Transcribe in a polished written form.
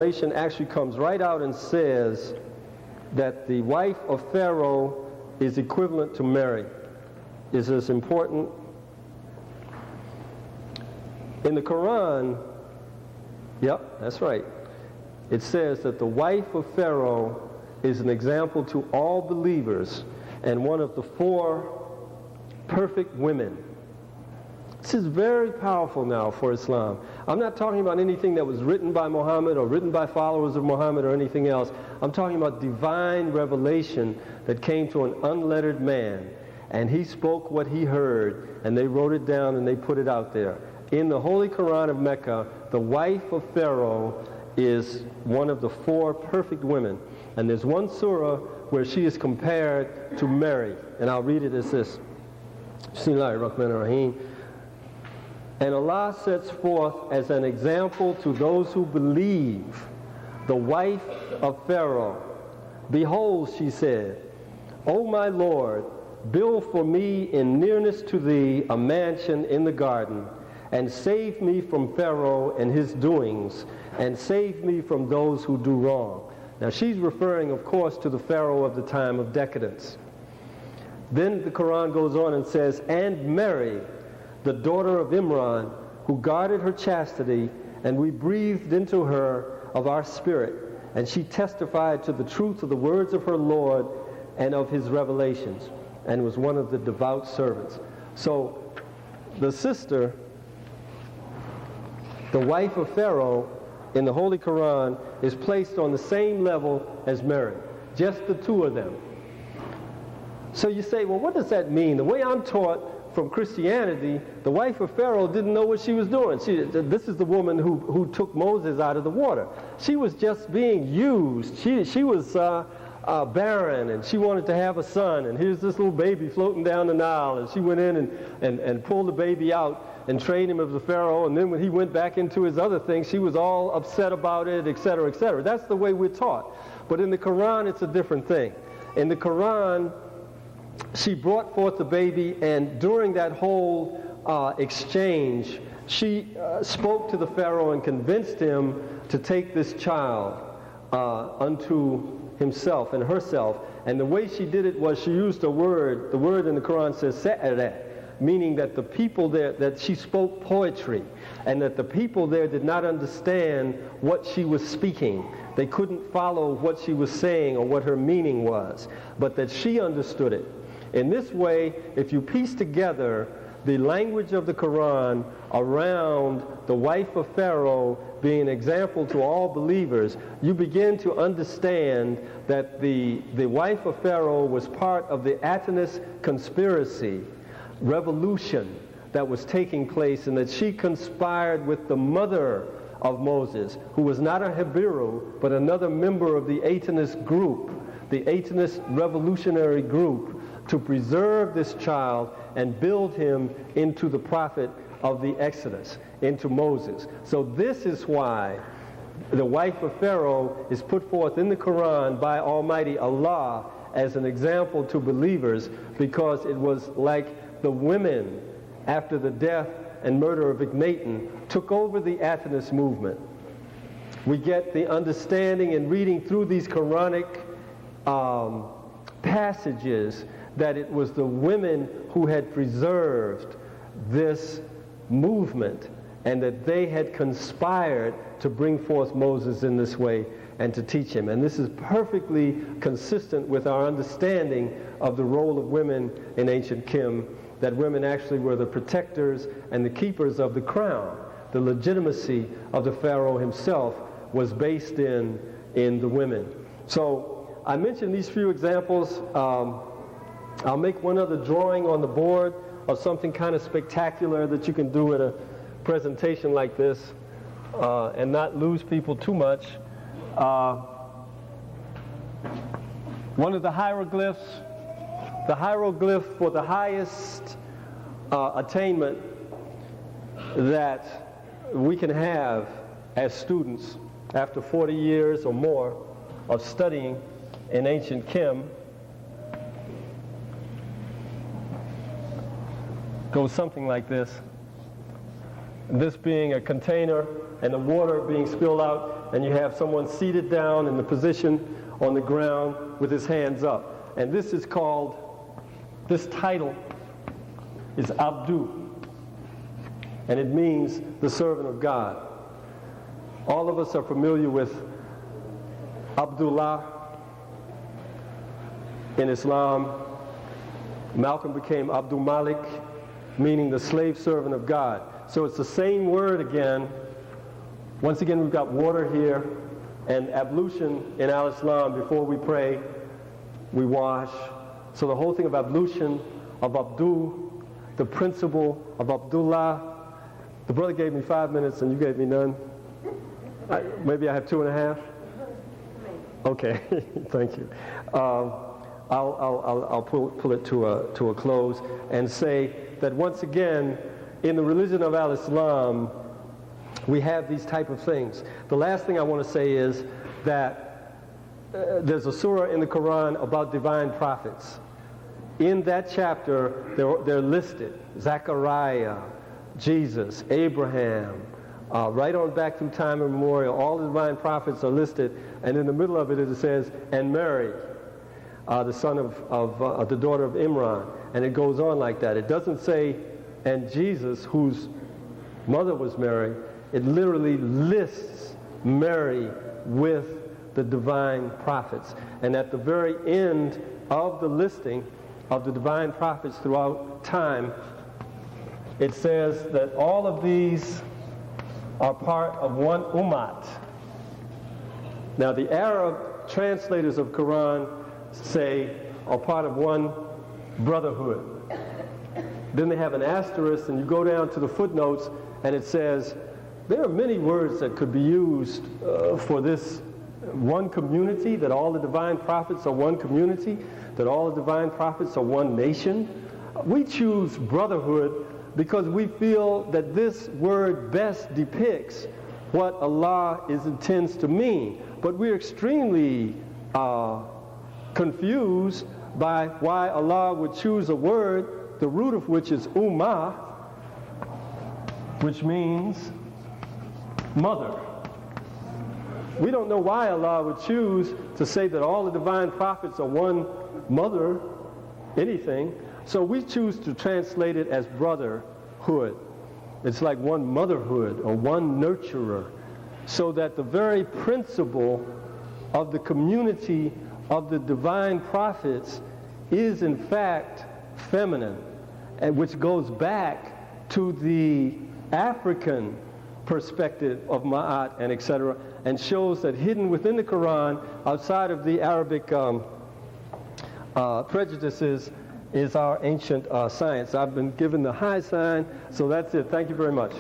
Revelation actually comes right out and says that the wife of Pharaoh is equivalent to Mary. Is this important? In the Quran, yep, that's right. It says that the wife of Pharaoh is an example to all believers and one of the 4 perfect women. This is very powerful now for Islam. I'm not talking about anything that was written by Muhammad or written by followers of Muhammad or anything else. I'm talking about divine revelation that came to an unlettered man, and he spoke what he heard, and they wrote it down and they put it out there. In the Holy Quran of Mecca, the wife of Pharaoh is one of the 4 perfect women. And there's one surah where she is compared to Mary, and I'll read it as this. Bismillahir-Rahmanir-Rahim. And Allah sets forth as an example to those who believe the wife of Pharaoh. Behold, she said, O my Lord, build for me in nearness to thee a mansion in the garden, and save me from Pharaoh and his doings, and save me from those who do wrong. Now she's referring, of course, to the Pharaoh of the time of decadence. Then the Quran goes on and says, and Mary, the daughter of Imran, who guarded her chastity, and we breathed into her of our spirit, and she testified to the truth of the words of her Lord and of his revelations, and was one of the devout servants. So the sister, the wife of Pharaoh in the Holy Quran, is placed on the same level as Mary, just the 2 of them. So you say, well, what does that mean? The way I'm taught from Christianity, the wife of Pharaoh didn't know what she was doing. This is the woman who took Moses out of the water. She was just being used. She was barren, and she wanted to have a son, and here's this little baby floating down the Nile, and she went in and pulled the baby out and trained him as the Pharaoh, and then when he went back into his other things, she was all upset about it, etc., etc. That's the way we're taught. But in the Quran, it's a different thing. In the Quran, she brought forth the baby, and during that whole exchange, she spoke to the Pharaoh and convinced him to take this child unto himself and herself. And the way she did it was she used a word. The word in the Quran says cited, meaning that the people there, that she spoke poetry, and that the people there did not understand what she was speaking. They couldn't follow what she was saying or what her meaning was, but that she understood it. In this way, if you piece together the language of the Quran around the wife of Pharaoh being an example to all believers, you begin to understand that the wife of Pharaoh was part of the Atenist conspiracy, revolution that was taking place, and that she conspired with the mother of Moses, who was not a Hebrew, but another member of the Atenist group, the Atenist revolutionary group, to preserve this child and build him into the prophet of the Exodus, into Moses. So this is why the wife of Pharaoh is put forth in the Quran by Almighty Allah as an example to believers, because it was like the women, after the death and murder of Akhenaten, took over the Atenist movement. We get the understanding in reading through these Quranic passages that it was the women who had preserved this movement, and that they had conspired to bring forth Moses in this way and to teach him. And this is perfectly consistent with our understanding of the role of women in ancient Kim, that women actually were the protectors and the keepers of the crown. The legitimacy of the Pharaoh himself was based in the women. So I mentioned these few examples. I'll make one other drawing on the board of something kind of spectacular that you can do at a presentation like this and not lose people too much. One of the hieroglyph for the highest attainment that we can have as students after 40 years or more of studying in ancient Kim goes something like this. This being a container and the water being spilled out, and you have someone seated down in the position on the ground with his hands up. And this is called, this title is Abdu, and it means the servant of God. All of us are familiar with Abdullah in Islam. Malcolm became Abdul Malik, meaning the slave servant of God. So it's the same word again. Once again, we've got water here, and ablution in al-Islam, before we pray, we wash. So the whole thing of ablution, of Abdu, the principle of Abdullah. The brother gave me 5 minutes and you gave me none. Maybe I have 2.5? Okay, thank you. I'll pull it to a close and say that once again, in the religion of al-Islam, we have these type of things. The last thing I want to say is that there's a surah in the Quran about divine prophets. In that chapter, they're listed. Zechariah, Jesus, Abraham, right on back through time immemorial, all the divine prophets are listed, and in the middle of it says, and Mary, the son of the daughter of Imran, and it goes on like that. It doesn't say, and Jesus, whose mother was Mary. It literally lists Mary with the divine prophets. And at the very end of the listing of the divine prophets throughout time, it says that all of these are part of one ummat. Now the Arab translators of Quran say are part of one brotherhood. Then they have an asterisk, and you go down to the footnotes, and it says there are many words that could be used for this one community, that all the divine prophets are one community, that all the divine prophets are one nation. We choose brotherhood because we feel that this word best depicts what Allah intends to mean. But we're extremely confused by why Allah would choose a word, the root of which is ummah, which means mother. We don't know why Allah would choose to say that all the divine prophets are one mother, anything. So we choose to translate it as brotherhood. It's like one motherhood or one nurturer, so that the very principle of the community of the divine prophets is in fact feminine, and which goes back to the African perspective of Ma'at and etc., and shows that hidden within the Quran, outside of the Arabic prejudices, is our ancient science. I've been given the high sign, so that's it. Thank you very much.